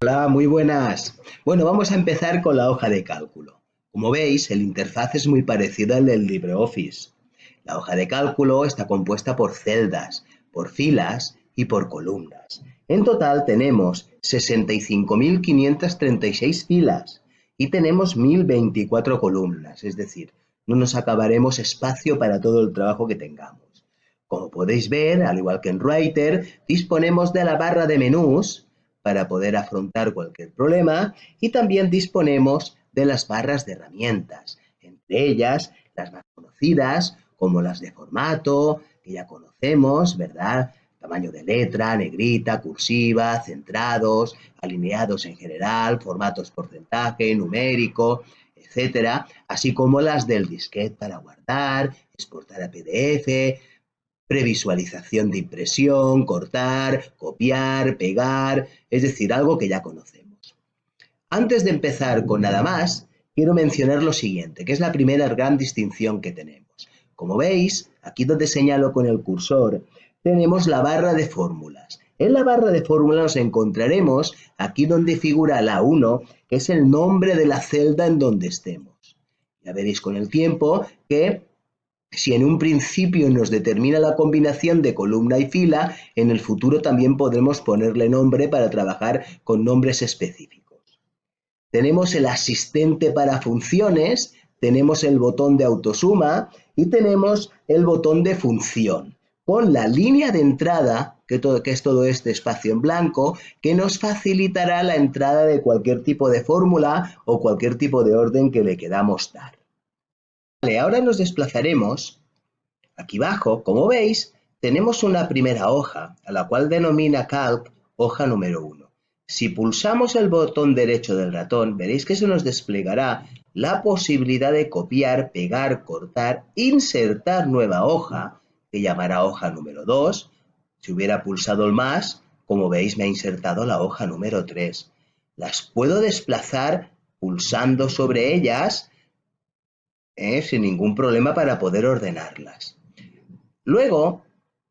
Hola, muy buenas. Bueno, vamos a empezar con la hoja de cálculo. Como veis, el interfaz es muy parecido al del LibreOffice. La hoja de cálculo está compuesta por celdas, por filas y por columnas. En total tenemos 65.536 filas y tenemos 1.024 columnas, es decir, no nos acabaremos espacio para todo el trabajo que tengamos. Como podéis ver, al igual que en Writer, disponemos de la barra de menús para poder afrontar cualquier problema y también disponemos de las barras de herramientas, entre ellas las más conocidas como las de formato, que ya conocemos, ¿verdad? Tamaño de letra, negrita, cursiva, centrados, alineados en general, formatos porcentaje, numérico, etcétera, así como las del disquete para guardar, exportar a PDF, previsualización de impresión, cortar, copiar, pegar, es decir, algo que ya conocemos. Antes de empezar con nada más, quiero mencionar lo siguiente, que es la primera gran distinción que tenemos. Como veis, aquí donde señalo con el cursor, tenemos la barra de fórmulas. En la barra de fórmulas nos encontraremos aquí donde figura la 1, que es el nombre de la celda en donde estemos. Ya veréis con el tiempo que si en un principio nos determina la combinación de columna y fila, en el futuro también podremos ponerle nombre para trabajar con nombres específicos. Tenemos el asistente para funciones, tenemos el botón de autosuma y tenemos el botón de función, con la línea de entrada, que es todo este espacio en blanco, que nos facilitará la entrada de cualquier tipo de fórmula o cualquier tipo de orden que le queramos dar. Vale, ahora nos desplazaremos. Aquí abajo, como veis, tenemos una primera hoja, a la cual denomina Calc hoja número 1. Si pulsamos el botón derecho del ratón, veréis que se nos desplegará la posibilidad de copiar, pegar, cortar, insertar nueva hoja, que llamará hoja número 2. Si hubiera pulsado el más, como veis, me ha insertado la hoja número 3. Las puedo desplazar pulsando sobre ellas, sin ningún problema para poder ordenarlas. Luego,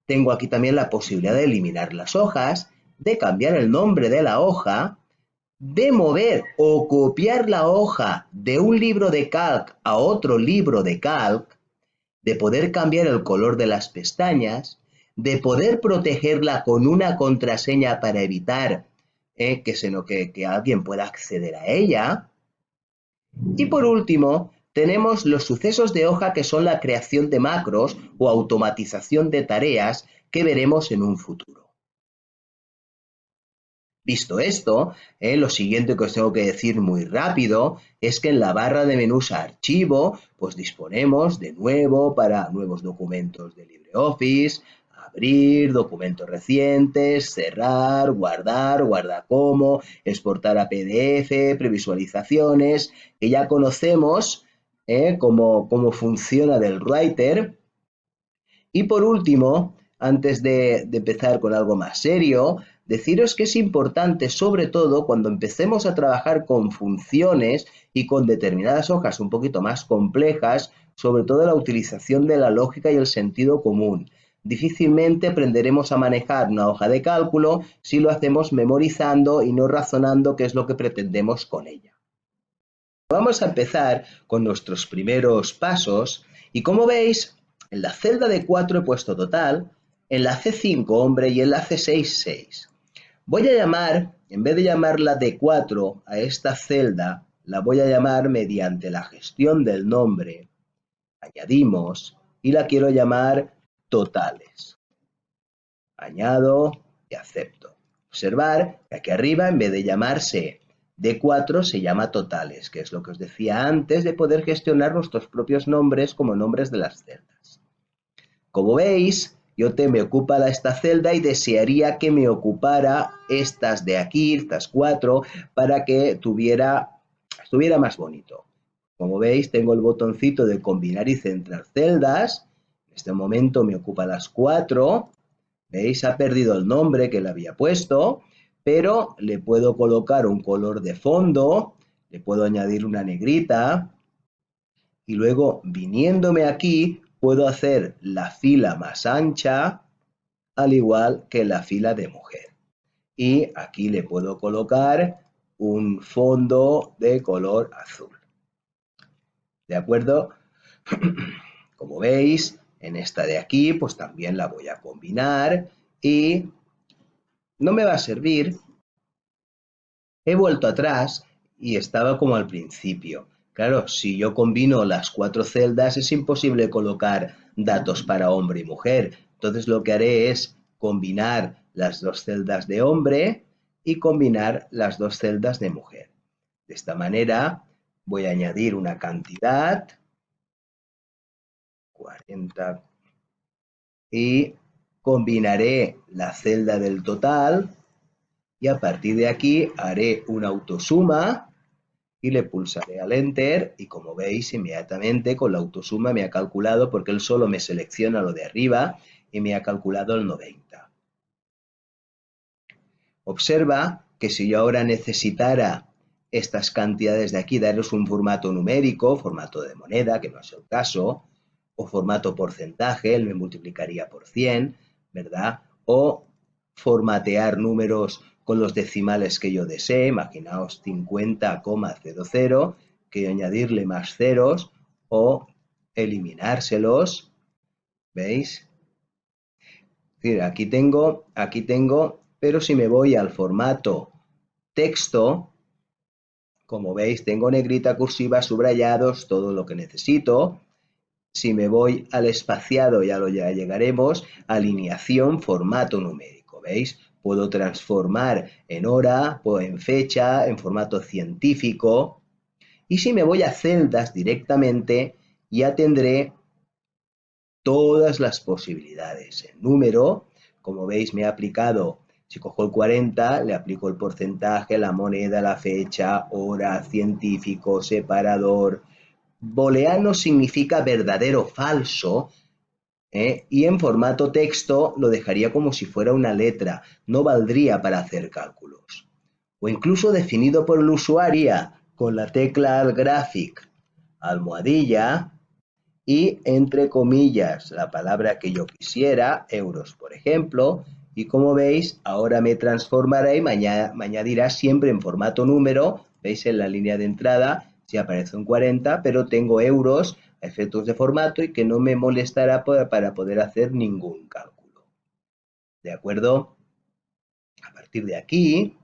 tengo aquí también la posibilidad de eliminar las hojas, de cambiar el nombre de la hoja, de mover o copiar la hoja de un libro de Calc a otro libro de Calc, de poder cambiar el color de las pestañas, de poder protegerla con una contraseña para evitar que alguien pueda acceder a ella. Y por último, tenemos los sucesos de hoja, que son la creación de macros o automatización de tareas que veremos en un futuro. Visto esto, lo siguiente que os tengo que decir muy rápido es que en la barra de menús a archivo, pues disponemos de nuevo para nuevos documentos de LibreOffice, abrir, documentos recientes, cerrar, guardar como, exportar a PDF, previsualizaciones, que ya conocemos cómo funciona del Writer. Y por último, antes de empezar con algo más serio, deciros que es importante, sobre todo cuando empecemos a trabajar con funciones y con determinadas hojas un poquito más complejas, sobre todo la utilización de la lógica y el sentido común. Difícilmente aprenderemos a manejar una hoja de cálculo si lo hacemos memorizando y no razonando qué es lo que pretendemos con ella. Vamos a empezar con nuestros primeros pasos y, como veis, en la celda de 4 he puesto total, en la C5 hombre y en la C6 6. Voy a llamar, en vez de llamarla D4 a esta celda, la voy a llamar mediante la gestión del nombre. Añadimos y la quiero llamar totales. Añado y acepto. Observar que aquí arriba, en vez de llamarse D4, se llama totales, que es lo que os decía antes de poder gestionar nuestros propios nombres como nombres de las celdas. Como veis, me ocupa esta celda y desearía que me ocupara estas de aquí, estas 4, para que estuviera más bonito. Como veis, tengo el botoncito de combinar y centrar celdas. En este momento me ocupa las 4. ¿Veis? Ha perdido el nombre que le había puesto, pero le puedo colocar un color de fondo, le puedo añadir una negrita y luego, viniéndome aquí, puedo hacer la fila más ancha, al igual que la fila de mujer. Y aquí le puedo colocar un fondo de color azul. ¿De acuerdo? Como veis, en esta de aquí, pues también la voy a combinar y no me va a servir. He vuelto atrás y estaba como al principio. Claro, si yo combino las 4 celdas es imposible colocar datos para hombre y mujer. Entonces lo que haré es combinar las 2 celdas de hombre y combinar las 2 celdas de mujer. De esta manera voy a añadir una cantidad, 40, y combinaré la celda del total y a partir de aquí haré una autosuma y le pulsaré al Enter y como veis inmediatamente con la autosuma me ha calculado porque él solo me selecciona lo de arriba y me ha calculado el 90. Observa que si yo ahora necesitara estas cantidades de aquí, darles un formato numérico, formato de moneda, que no es el caso, o formato porcentaje, él me multiplicaría por 100, ¿verdad? O formatear números con los decimales que yo desee, imaginaos 50,00, que añadirle más ceros o eliminárselos, ¿veis? Aquí tengo, pero si me voy al formato texto, como veis, tengo negrita, cursiva, subrayados, todo lo que necesito. Si me voy al espaciado, ya llegaremos, alineación, formato numérico, ¿veis? Puedo transformar en hora, en fecha, en formato científico. Y si me voy a celdas directamente, ya tendré todas las posibilidades. En número, como veis, me ha aplicado, si cojo el 40, le aplico el porcentaje, la moneda, la fecha, hora, científico, separador. Booleano significa verdadero o falso, y en formato texto lo dejaría como si fuera una letra, no valdría para hacer cálculos. O incluso definido por el usuario con la tecla graphic, almohadilla, y entre comillas la palabra que yo quisiera, euros por ejemplo, y como veis ahora me transformará y me añadirá siempre en formato número, veis en la línea de entrada, si aparece un 40, pero tengo euros a efectos de formato y que no me molestará para poder hacer ningún cálculo. ¿De acuerdo? A partir de aquí,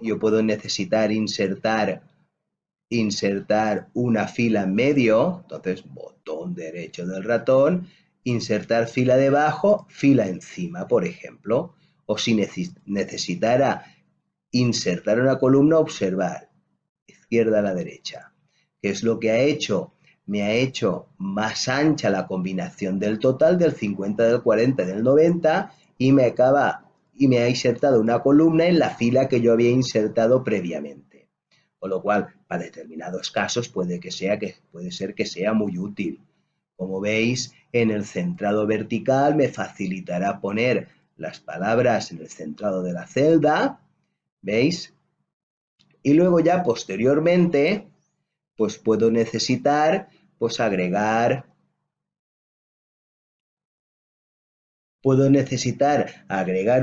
yo puedo necesitar insertar una fila en medio, entonces botón derecho del ratón, insertar fila debajo, fila encima, por ejemplo. O si necesitara insertar una columna, observar, izquierda a la derecha. ¿Qué es lo que ha hecho? Me ha hecho más ancha la combinación del total del 50, del 40, del 90 y me ha insertado una columna en la fila que yo había insertado previamente. Con lo cual, para determinados casos puede ser que sea muy útil. Como veis, en el centrado vertical me facilitará poner las palabras en el centrado de la celda, ¿veis? Y luego ya posteriormente, pues puedo necesitar, pues agregar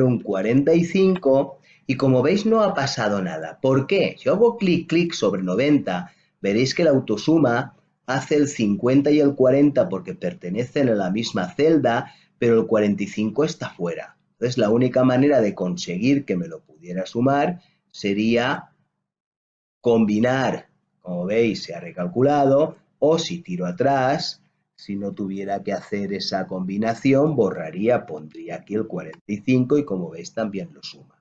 un 45 y como veis no ha pasado nada. ¿Por qué? Si hago clic sobre 90, veréis que la autosuma hace el 50 y el 40 porque pertenecen a la misma celda, pero el 45 está fuera. Entonces la única manera de conseguir que me lo pudiera sumar sería combinar, como veis se ha recalculado, o si tiro atrás, si no tuviera que hacer esa combinación, borraría, pondría aquí el 45 y como veis también lo suma.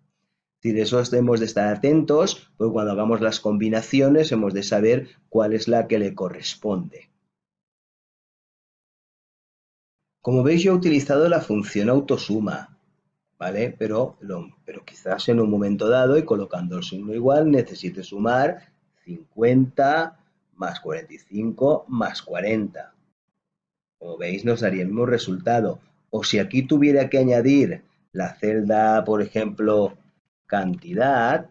Es decir, eso hemos de estar atentos, porque cuando hagamos las combinaciones hemos de saber cuál es la que le corresponde. Como veis yo he utilizado la función autosuma, ¿vale? Pero quizás en un momento dado y colocando el signo igual necesite sumar 50 más 45 más 40. Como veis nos daría el mismo resultado. O si aquí tuviera que añadir la celda, por ejemplo, cantidad,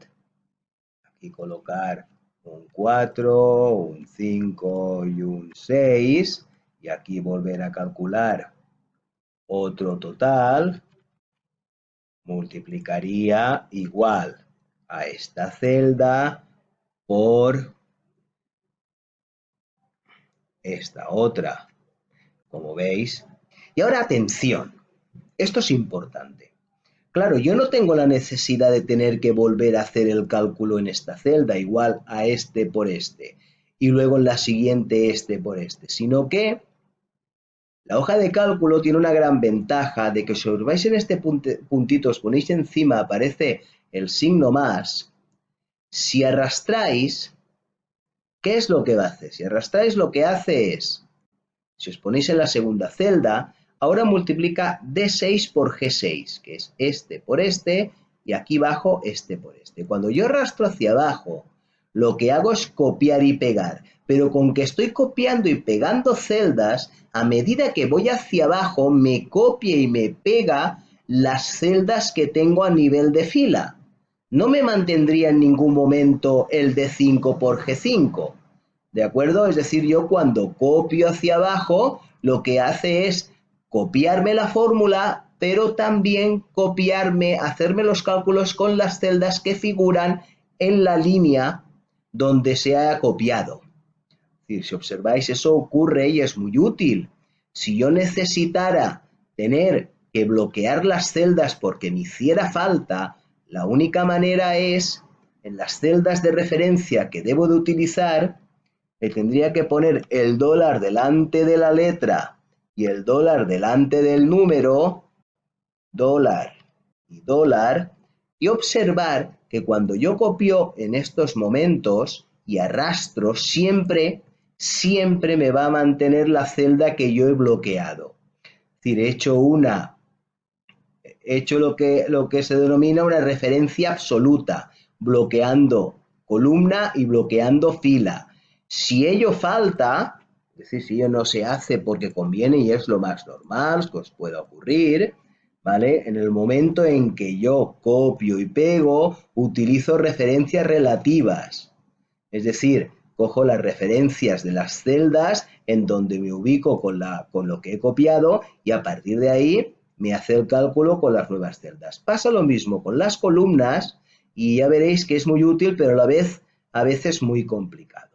aquí colocar un 4, un 5 y un 6, y aquí volver a calcular otro total, multiplicaría igual a esta celda por esta otra, como veis. Y ahora atención, esto es importante. Claro, yo no tengo la necesidad de tener que volver a hacer el cálculo en esta celda, igual a este por este, y luego en la siguiente este por este, sino que la hoja de cálculo tiene una gran ventaja de que si os vais en este puntito, os ponéis encima, aparece el signo más. Si arrastráis, ¿qué es lo que va a hacer? Si arrastráis, lo que hace es, si os ponéis en la segunda celda, ahora multiplica D6 por G6, que es este por este, y aquí abajo este por este. Cuando yo arrastro hacia abajo, lo que hago es copiar y pegar, pero con que estoy copiando y pegando celdas, a medida que voy hacia abajo, me copia y me pega las celdas que tengo a nivel de fila. No me mantendría en ningún momento el D5 por G5. ¿De acuerdo? Es decir, yo cuando copio hacia abajo, lo que hace es copiarme la fórmula, pero también copiarme, hacerme los cálculos con las celdas que figuran en la línea donde se haya copiado. Es decir, si observáis, eso ocurre y es muy útil. Si yo necesitara tener que bloquear las celdas porque me hiciera falta, la única manera es, en las celdas de referencia que debo de utilizar, le tendría que poner el dólar delante de la letra y el dólar delante del número, dólar y dólar, y observar que cuando yo copio en estos momentos y arrastro, siempre me va a mantener la celda que yo he bloqueado. Es decir, he hecho lo que se denomina una referencia absoluta, bloqueando columna y bloqueando fila. Si ello falta, es decir, si ello no se hace porque conviene y es lo más normal que os pueda ocurrir, ¿vale? En el momento en que yo copio y pego, utilizo referencias relativas. Es decir, cojo las referencias de las celdas en donde me ubico con lo que he copiado y a partir de ahí me hace el cálculo con las nuevas celdas. Pasa lo mismo con las columnas y ya veréis que es muy útil, pero a la vez a veces muy complicado.